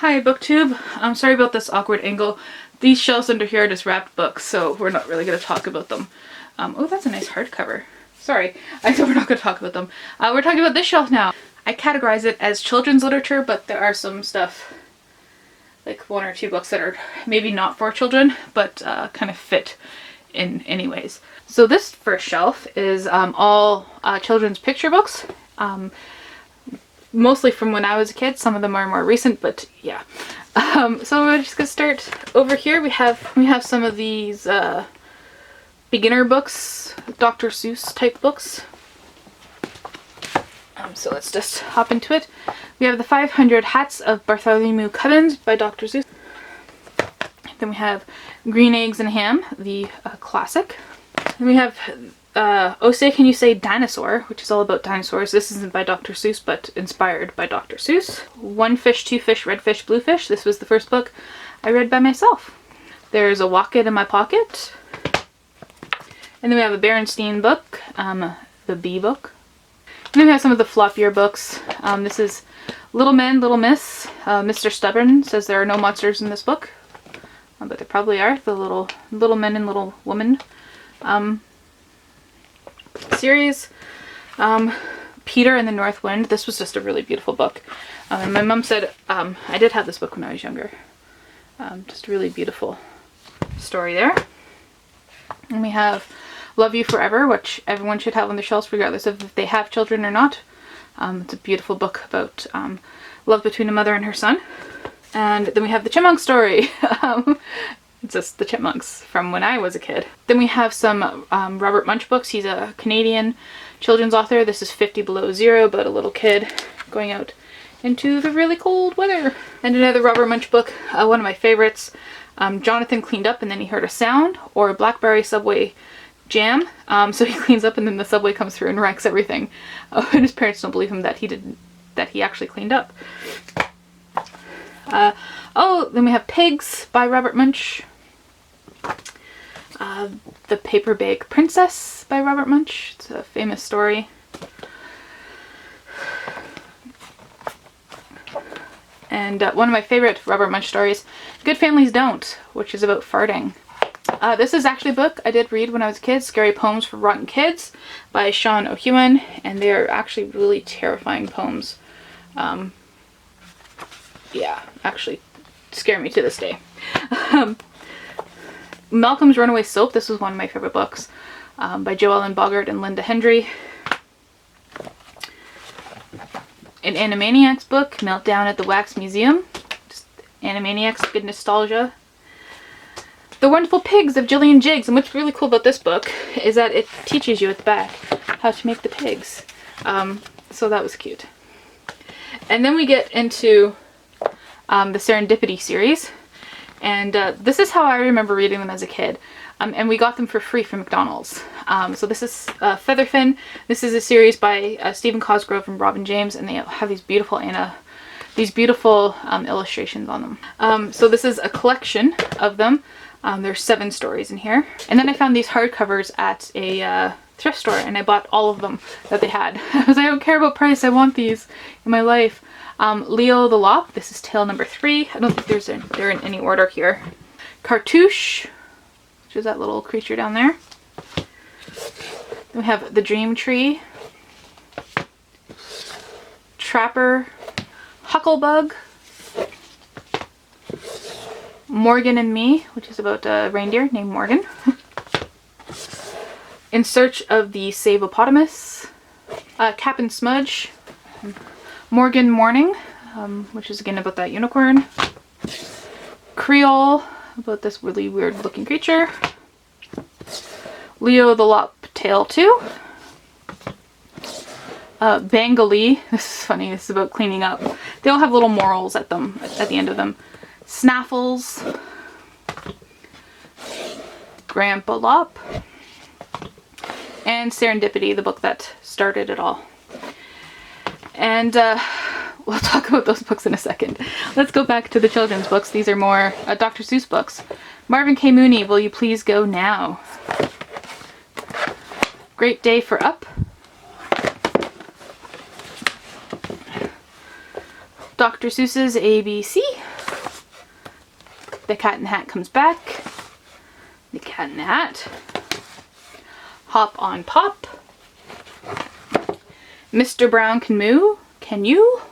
Hi BookTube. I'm sorry about this awkward angle. These shelves under here are just wrapped books, so we're not really going to talk about them. Oh, that's a nice hardcover. Sorry, I said we're not going to talk about them. We're talking about this shelf now. I categorize it as children's literature, but there are some stuff, like one or two books that are maybe not for children, but kind of fit in anyways. So this first shelf is all children's picture books. Mostly from when I was a kid. Some of them are more recent, but yeah. So we're just gonna start over here. We have some of these beginner books, Dr. Seuss type books. So let's just hop into it. We have the 500 Hats of Bartholomew Cubbins by Dr. Seuss. Then we have Green Eggs and Ham, the classic. Then we have Oh Say Can You Say Dinosaur, which is all about dinosaurs. This isn't by Dr. Seuss, but inspired by Dr. Seuss. One Fish, Two Fish, Red Fish, Blue Fish. This was the first book I read by myself. There's A Walk It in My Pocket. And then we have a Berenstain book, the Bee book. And then we have some of the floppier books. This is Little Men, Little Miss. Mr. Stubborn says there are no monsters in this book. But there probably are. The Little Men and Little Women series. Peter and the North Wind. This was just a really beautiful book. And my mom said I did have this book when I was younger. Just a really beautiful story there. And we have Love You Forever, which everyone should have on their shelves regardless of if they have children or not. It's a beautiful book about love between a mother and her son. And then we have The Chipmunk Story. It's just the Chipmunks from when I was a kid. Then we have some Robert Munsch books. He's a Canadian children's author. This is 50 Below Zero, about a little kid going out into the really cold weather. And another Robert Munsch book, one of my favorites, Jonathan Cleaned Up and Then He Heard a Sound, or Blackberry Subway Jam. So he cleans up and then the subway comes through and wrecks everything. And his parents don't believe him that he actually cleaned up. Then we have Pigs by Robert Munsch. The Paper Bag Princess by Robert Munsch. It's a famous story. And one of my favorite Robert Munsch stories, Good Families Don't, which is about farting. This is actually a book I did read when I was a kid, Scary Poems for Rotten Kids by Sean O'Hewan, and they're actually really terrifying poems. Yeah, actually scare me to this day. Malcolm's Runaway Soap. This was one of my favorite books by Jo Ellen Bogart and Linda Hendry. An Animaniacs book, Meltdown at the Wax Museum. Just Animaniacs, good nostalgia. The Wonderful Pigs of Gillian Jiggs. And what's really cool about this book is that it teaches you at the back how to make the pigs. So that was cute. And then we get into the Serendipity series. And this is how I remember reading them as a kid. And we got them for free from McDonald's. So this is Featherfin. This is a series by Stephen Cosgrove and Robin James, and they have these beautiful illustrations on them. So this is a collection of them. There's 7 stories in here. And then I found these hardcovers at a thrift store, and I bought all of them that they had. I was like, I don't care about price, I want these in my life. Leo the Lop, this is tale number 3. I don't think they're in any order here. Cartouche, which is that little creature down there. Then we have The Dream Tree. Trapper, Hucklebug. Morgan and Me, which is about a reindeer named Morgan. In Search of the Save-opotamus. Cap and Smudge. Morgan Morning, which is again about that unicorn. Creole, about this really weird looking creature. Leo the Lop, Tale 2. Bengali, this is funny, this is about cleaning up. They all have little morals at the end of them. Snaffles. Grandpa Lop. And Serendipity, the book that started it all. And we'll talk about those books in a second. Let's go back to the children's books. These are more Dr. Seuss books. Marvin K. Mooney, Will You Please Go Now? Great Day for Up. Dr. Seuss's ABC. The Cat in the Hat Comes Back. The Cat in the Hat. Hop on Pop. Mr. Brown Can Moo. Can You?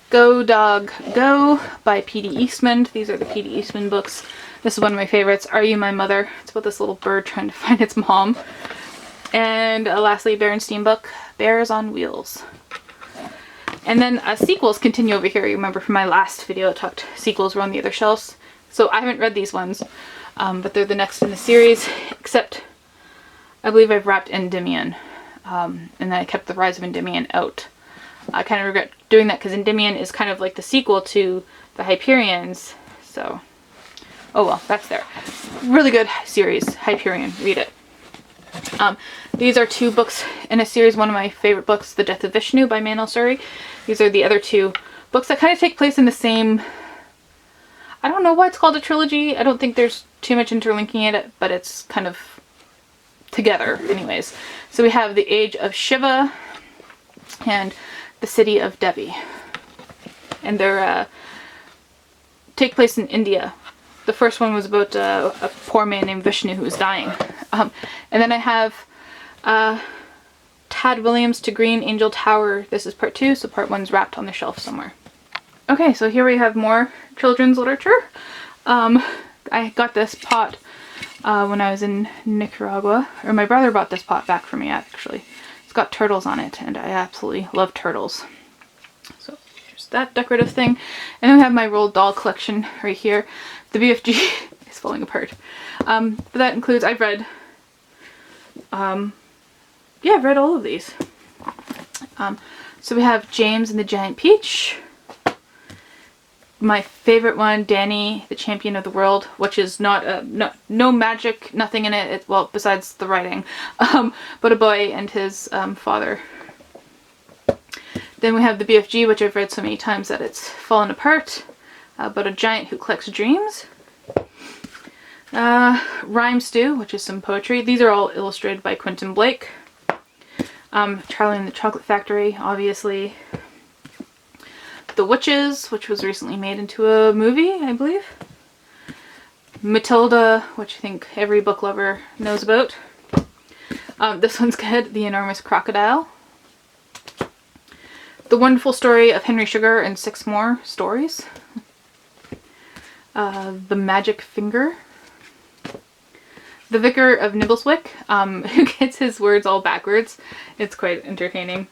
Go Dog Go by P.D. Eastman. These are the P.D. Eastman books. This is one of my favorites. Are You My Mother? It's about this little bird trying to find its mom. And lastly, Berenstein book, Bears on Wheels. And then sequels continue over here. You remember from my last video I talked sequels were on the other shelves. So I haven't read these ones, but they're the next in the series, except I believe I've wrapped Endymion, and then I kept The Rise of Endymion out. I kind of regret doing that because Endymion is kind of like the sequel to the Hyperions, so oh well, that's there. Really good series, Hyperion, read it. These are two books in a series. One of my favorite books, The Death of Vishnu by Manal Suri. These are the other two books that kind of take place in the same, I don't know why it's called a trilogy. I don't think there's too much interlinking in it, but it's kind of together anyways. So we have The Age of Shiva and The City of Devi. And they're take place in India. The first one was about a poor man named Vishnu who was dying. And then I have Tad Williams to Green Angel Tower. This is part 2, so part 1's wrapped on the shelf somewhere. Okay, so here we have more children's literature. I got this pot when I was in Nicaragua, or my brother bought this pot back for me actually. It's got turtles on it, and I absolutely love turtles. So here's that decorative thing. And then we have my Roald Dahl collection right here. The BFG is falling apart. But that includes, I've read all of these. So we have James and the Giant Peach. My favorite one, Danny, the Champion of the World, which is not no magic, nothing in it. Well, besides the writing, but a boy and his father. Then we have the BFG, which I've read so many times that it's fallen apart. About a giant who collects dreams. Rhyme Stew, which is some poetry. These are all illustrated by Quentin Blake. Charlie and the Chocolate Factory, obviously. The Witches, which was recently made into a movie, I believe. Matilda, which I think every book lover knows about. This one's good. The Enormous Crocodile. The Wonderful Story of Henry Sugar and 6 More Stories. The Magic Finger. The Vicar of Nibbleswick, who gets his words all backwards. It's quite entertaining.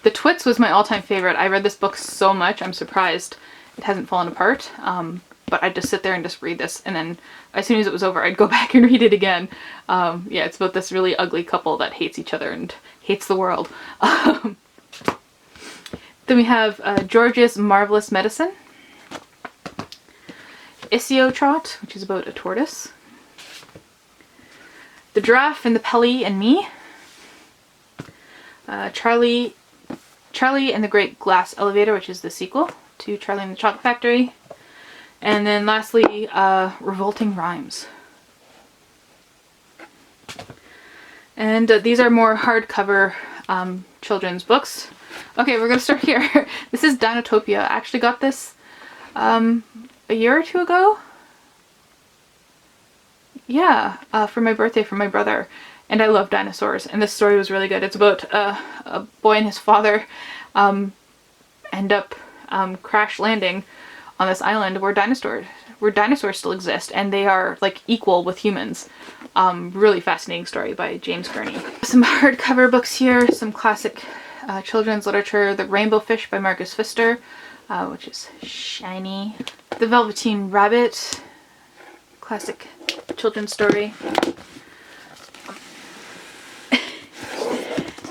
The Twits was my all-time favorite. I read this book so much, I'm surprised it hasn't fallen apart. But I'd just sit there and just read this, and then as soon as it was over, I'd go back and read it again. Yeah, it's about this really ugly couple that hates each other and hates the world. Then we have George's Marvelous Medicine. Isio-Trot, which is about a tortoise. The Giraffe and the Pelly and Me. Charlie and the Great Glass Elevator, which is the sequel to Charlie and the Chocolate Factory. And then lastly, Revolting Rhymes. And these are more hardcover children's books. Okay, we're going to start here. This is Dinotopia. I actually got this a year or two ago. Yeah, for my birthday from my brother. And I love dinosaurs, and this story was really good. It's about a boy and his father end up crash landing on this island where dinosaurs still exist, and they are like equal with humans. Really fascinating story by James Gurney. Some hardcover books here, some classic children's literature. The Rainbow Fish by Marcus Pfister, which is shiny. The Velveteen Rabbit, classic children's story.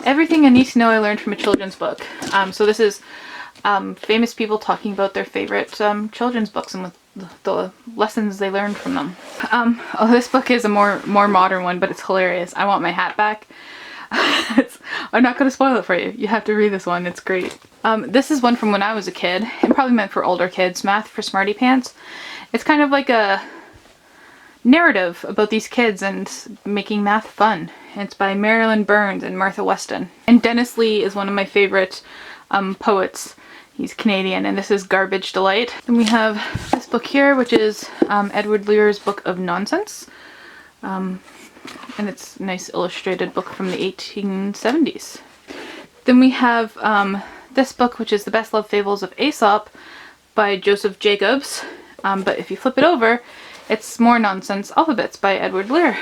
Everything I Need to Know I Learned from a Children's Book. So this is famous people talking about their favorite children's books and the lessons they learned from them. Oh, this book is a more modern one, but it's hilarious. I Want My Hat Back. I'm not going to spoil it for you. You have to read this one. It's great. This is one from when I was a kid, and probably meant for older kids. Math for Smarty Pants. It's kind of like a narrative about these kids and making math fun. It's by Marilyn Burns and Martha Weston. And Dennis Lee is one of my favorite poets. He's Canadian, and this is Garbage Delight. Then we have this book here, which is Edward Lear's Book of Nonsense. And it's a nice illustrated book from the 1870s. Then we have this book, which is The Best Loved Fables of Aesop by Joseph Jacobs. But if you flip it over, it's More Nonsense Alphabets by Edward Lear.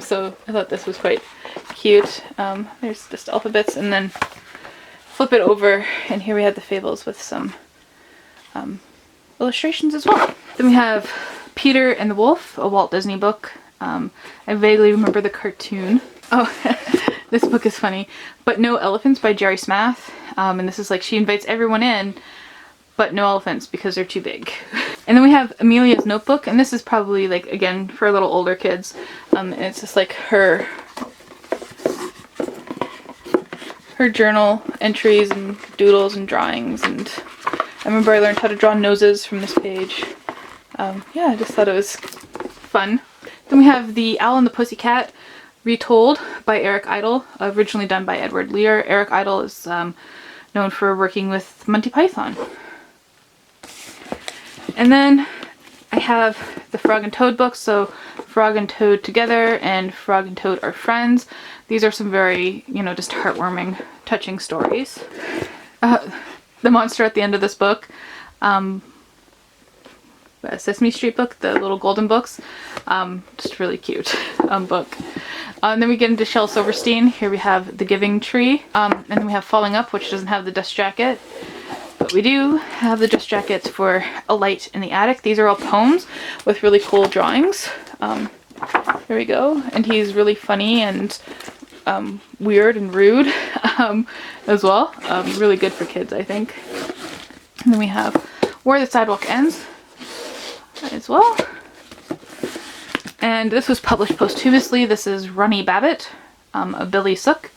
So I thought this was quite cute. There's just alphabets, and then flip it over, and here we have the fables with some illustrations as well. Then we have Peter and the Wolf, a Walt Disney book. I vaguely remember the cartoon. Oh, this book is funny. But No Elephants by Jerry Smath. And this is like she invites everyone in, but no elephants because they're too big. And then we have Amelia's Notebook, and this is probably like, again, for a little older kids. And it's just like her journal entries and doodles and drawings, and I remember I learned how to draw noses from this page. Yeah, I just thought it was fun. Then we have The Owl and the Pussycat retold by Eric Idle, originally done by Edward Lear. Eric Idle is known for working with Monty Python. And then I have the Frog and Toad books, so Frog and Toad Together and Frog and Toad Are Friends. These are some very, just heartwarming, touching stories. The monster at the end of this book, Sesame Street book, the little golden books, just really cute book. And then we get into Shel Silverstein. Here we have The Giving Tree, and then we have Falling Up, which doesn't have the dust jacket. But we do have the dust jackets for A Light in the Attic. These are all poems with really cool drawings. There we go. And he's really funny and weird and rude as well. Really good for kids, I think. And then we have Where the Sidewalk Ends as well. And this was published posthumously. This is Runny Babbitt, a Billy Sook.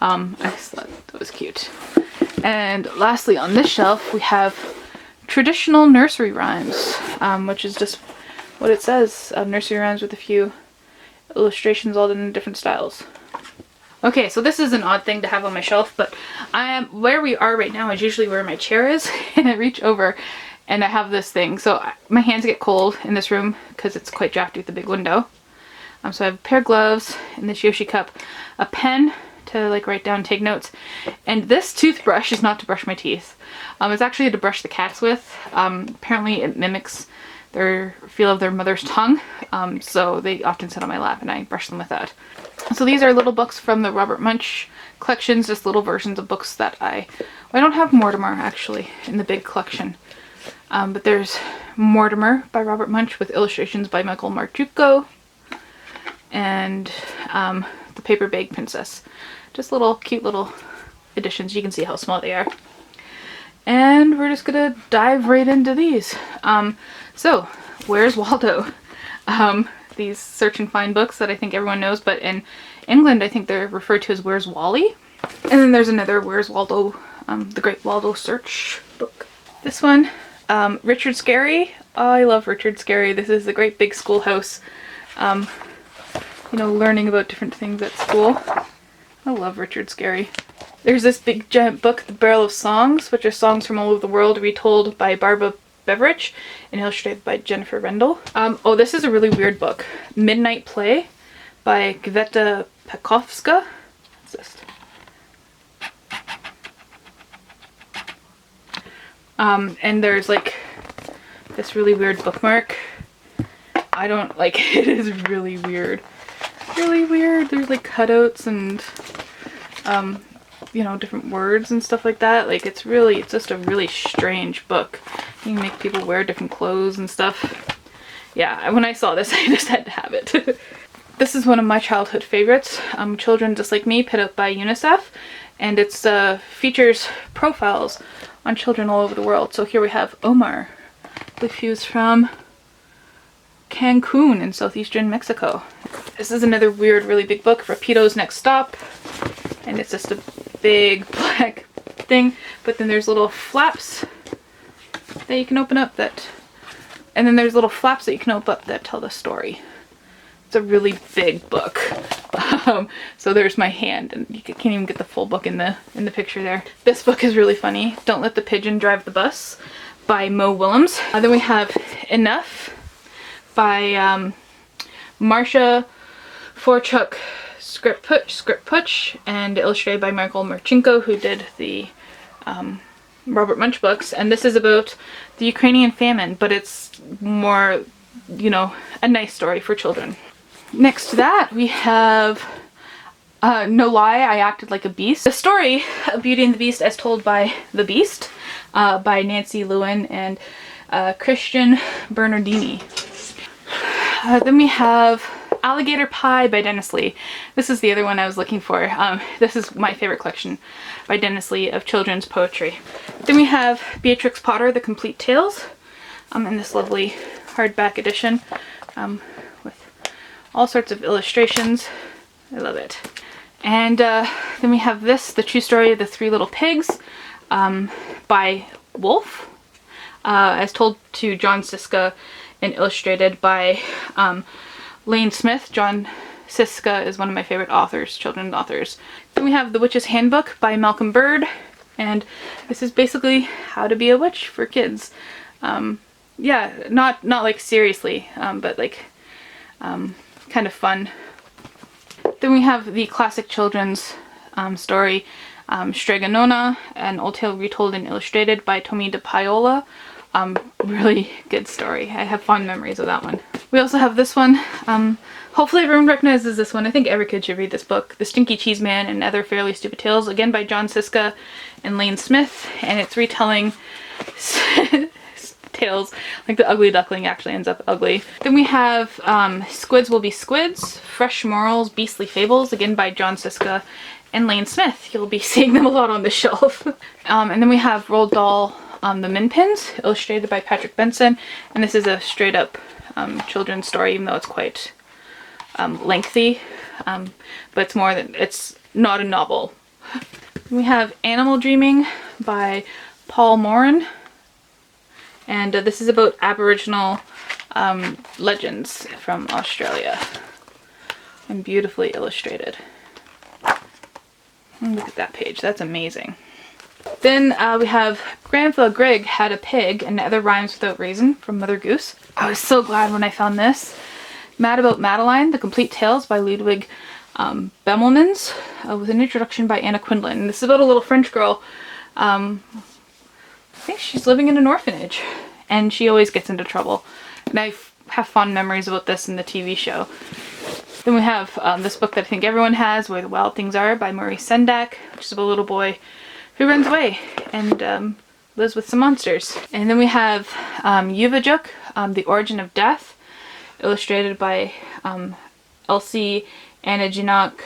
I just thought that was cute. And lastly, on this shelf, we have Traditional Nursery Rhymes, which is just what it says, nursery rhymes with a few illustrations all in different styles. Okay, so this is an odd thing to have on my shelf, but where we are right now is usually where my chair is, and I reach over and I have this thing. So my hands get cold in this room because it's quite drafty with the big window. So I have a pair of gloves and this Yoshi cup, a pen to like write down, take notes, and this toothbrush is not to brush my teeth. It's actually to brush the cats with. Apparently it mimics their feel of their mother's tongue, so they often sit on my lap and I brush them with that. So these are little books from the Robert Munsch collections, just little versions of books that I don't have Mortimer actually in the big collection, but there's Mortimer by Robert Munsch with illustrations by Michael Marchuko, and the Paper Bag Princess. Just little cute little editions. You can see how small they are. And we're just gonna dive right into these. So, Where's Waldo? These search and find books that I think everyone knows, but in England I think they're referred to as Where's Wally? And then there's another Where's Waldo, The Great Waldo Search book. This one, Richard Scarry. Oh, I love Richard Scarry. This is the great big schoolhouse, learning about different things at school. I love Richard Scarry. There's this big giant book, The Barrel of Songs, which are songs from all over the world retold by Barbara Beveridge and illustrated by Jennifer Rendell. Oh, this is a really weird book. Midnight Play by Gveta Pekovska. What's this? And there's like this really weird bookmark. I don't like it. It is really weird. Really weird. There's like cutouts and different words and stuff like that. Like it's just a really strange book. You can make people wear different clothes and stuff. Yeah, when I saw this I just had to have it. This is one of my childhood favorites, Children Just Like Me, put out by UNICEF, and it features profiles on children all over the world. So here we have Omar. I believe he was from Cancun in southeastern Mexico. This is another weird, really big book, Rapido's Next Stop, and it's just a big black thing, but then there's little flaps that you can open up and then there's little flaps that you can open up that tell the story. It's a really big book. So there's my hand, and you can't even get the full book in the picture there. This book is really funny. Don't Let the Pigeon Drive the Bus by Mo Willems. Then we have Enough by Marsha Forchuk Script Putsch, and illustrated by Michael Marchenko, who did the Robert Munsch books. And this is about the Ukrainian famine, but it's more, you know, a nice story for children. Next to that, we have No Lie, I Acted Like a Beast. The story of Beauty and the Beast as told by The Beast by Nancy Lewin and Christian Bernardini. Then we have Alligator Pie by Dennis Lee. This is the other one I was looking for. This is my favorite collection by Dennis Lee of children's poetry. Then we have Beatrix Potter, The Complete Tales, in this lovely hardback edition with all sorts of illustrations. I love it. And then we have this, The True Story of the Three Little Pigs by Wolf, as told to John Siska and illustrated by Lane Smith. John Siska is one of my favorite authors, children's authors. Then we have The Witch's Handbook by Malcolm Bird, and this is basically how to be a witch for kids. Yeah, not like seriously, but like kind of fun. Then we have the classic children's story, Strega Nona, an old tale retold and illustrated by Tommy DePaola. Really good story. I have fond memories of that one. We also have this one. Hopefully everyone recognizes this one. I think every kid should read this book. The Stinky Cheese Man and Other Fairly Stupid Tales, again by John Siska and Lane Smith, and it's retelling tales like the ugly duckling actually ends up ugly. Then we have Squids Will Be Squids, Fresh Morals, Beastly Fables, again by John Siska and Lane Smith. You'll be seeing them a lot on the shelf. And then we have Roald Dahl, The Min Pins, illustrated by Patrick Benson, and this is a straight up children's story, even though it's quite lengthy, but it's not a novel. We have Animal Dreaming by Paul Moran, and this is about Aboriginal legends from Australia, and beautifully illustrated. Look at that page, that's amazing. Then we have Grandpa Greg Had a Pig and Other Rhymes Without Raisin from Mother Goose. I was so glad when I found this. Mad About Madeline, The Complete Tales by Ludwig Bemelmans, with an introduction by Anna Quindlen. And this is about a little French girl. I think she's living in an orphanage, and she always gets into trouble. And I have fond memories about this in the TV show. Then we have this book that I think everyone has, Where the Wild Things Are by Maurice Sendak, which is about a little boy who runs away and lives with some monsters. And then we have Yuvajuk, The Origin of Death, illustrated by Elsie Anaginok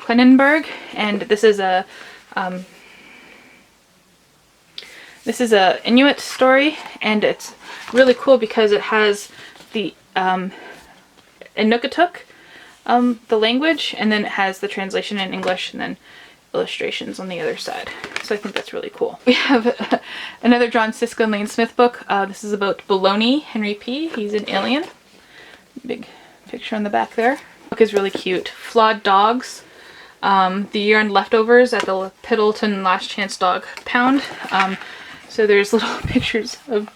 Klenenberg, and this is a Inuit story, and it's really cool because it has the Inuktitut, the language, and then it has the translation in English, and then illustrations on the other side. So I think that's really cool. We have another John Siska and Lane Smith book. This is about Baloney, Henry P. He's an alien. Big picture on the back there. The book is really cute. Flawed Dogs, The Year-End Leftovers at the Piddleton Last Chance Dog Pound. So there's little pictures of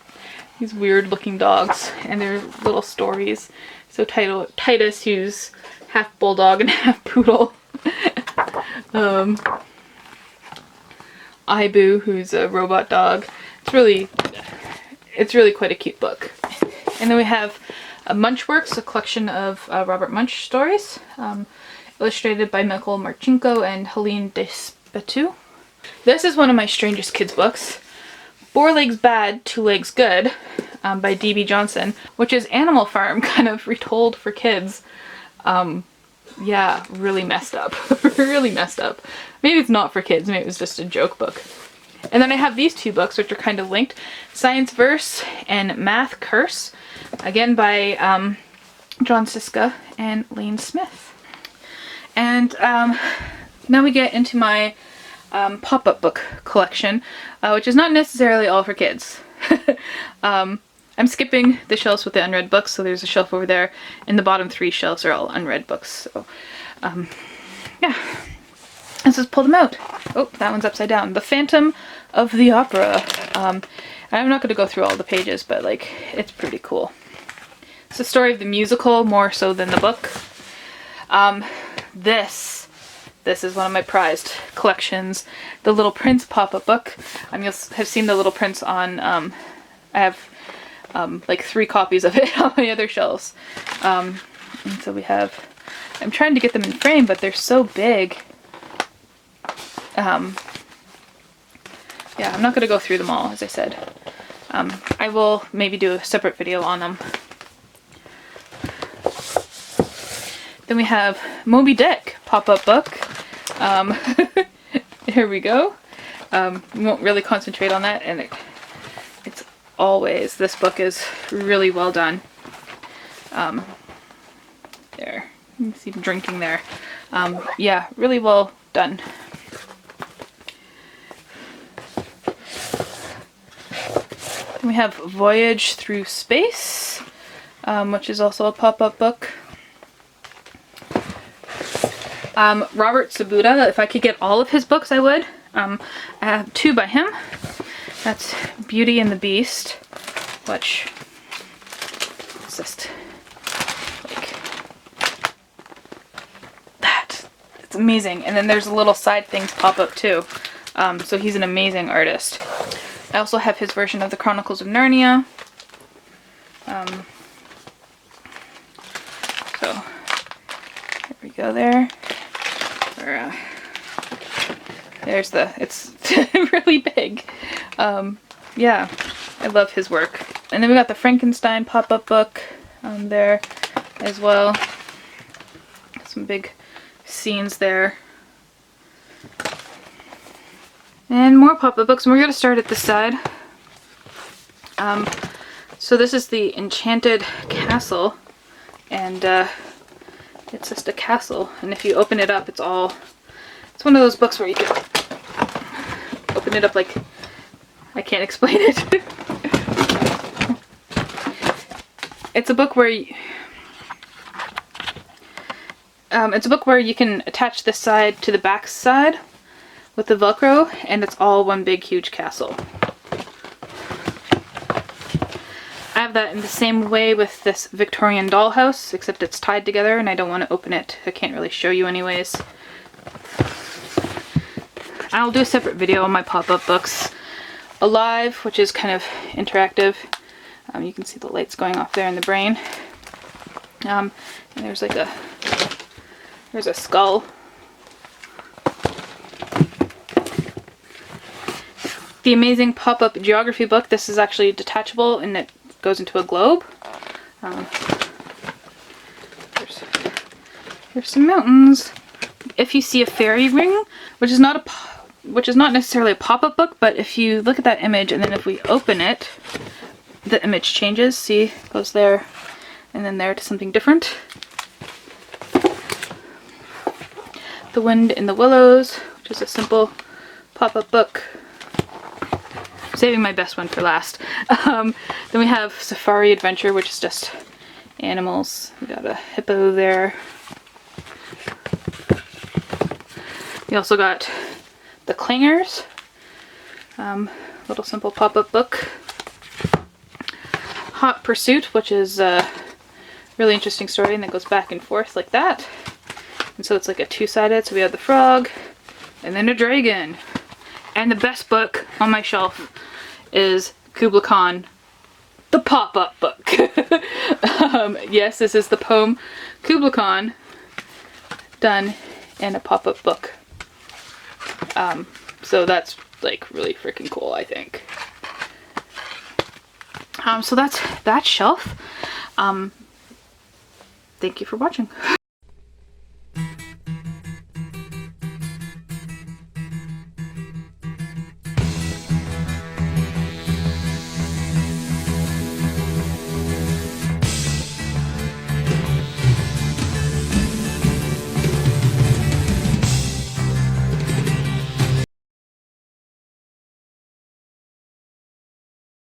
these weird looking dogs and their little stories. So Titus, who's half bulldog and half poodle. Ibu, who's a robot dog. It's really quite a cute book. And then we have Munchworks, a collection of Robert Munsch stories, illustrated by Michael Marchenko and Helene Despetu. This is one of my strangest kids books, 4 Legs Bad, 2 Legs Good, by D.B. Johnson, which is Animal Farm kind of retold for kids. Yeah, really messed up. Really messed up. Maybe it's not for kids, maybe it was just a joke book. And then I have these 2 books, which are kind of linked. Science Verse and Math Curse, again by John Siska and Lane Smith. And now we get into my PopUp book collection, which is not necessarily all for kids. I'm skipping the shelves with the unread books, so there's a shelf over there, and the bottom 3 shelves are all unread books. So, yeah. Let's just pull them out. Oh, that one's upside down. The Phantom of the Opera. I'm not going to go through all the pages, but like, it's pretty cool. It's the story of the musical more so than the book. This is one of my prized collections. The Little Prince pop-up book. You'll have seen the Little Prince on, I have like 3 copies of it on my other shelves. And so we have, I'm trying to get them in frame, but they're so big. Yeah, I'm not going to go through them all, as I said. I will maybe do a separate video on them. Then we have Moby Dick pop-up book. Here we go. We won't really concentrate on that, and it's always, this book is really well done. There, you can see him drinking there. Yeah, really well done. We have Voyage Through Space, which is also a pop-up book. Robert Sabuda, if I could get all of his books, I would. I have 2 by him. That's Beauty and the Beast, which is just like that. It's amazing. And then there's little side things pop up too. So he's an amazing artist. I also have his version of the Chronicles of Narnia. So here we go there. There's it's really big. Yeah, I love his work. And then we got the Frankenstein pop-up book there as well. Some big scenes there. And more pop-up books, and we're going to start at this side. So this is the Enchanted Castle, and it's just a castle, and if you open it up, it's one of those books where you can open it up like, I can't explain it. It's a book where you can attach this side to the back side with the Velcro, and it's all one big huge castle. I have that in the same way with this Victorian dollhouse, except it's tied together and I don't want to open it. I can't really show you anyways. I'll do a separate video on my pop-up books. Alive, which is kind of interactive. You can see the lights going off there in the brain. And there's like there's a skull. The Amazing Pop-Up Geography book. This is actually detachable and it goes into a globe. There's some mountains. If you see a fairy ring, which is not necessarily a pop-up book, but if you look at that image and then if we open it, the image changes. See, it goes there and then there to something different. The Wind in the Willows, which is a simple pop-up book. Saving my best one for last. Then we have Safari Adventure, which is just animals. We got a hippo there. We also got The Clangers, little simple pop-up book. Hot Pursuit, which is a really interesting story and that goes back and forth like that. And so it's like a 2-sided, so we have the frog and then a dragon. And the best book on my shelf is Kubla Khan, the pop-up book. Yes, this is the poem Kubla Khan done in a pop-up book. So that's like really freaking cool, I think. So that's that shelf. Thank you for watching.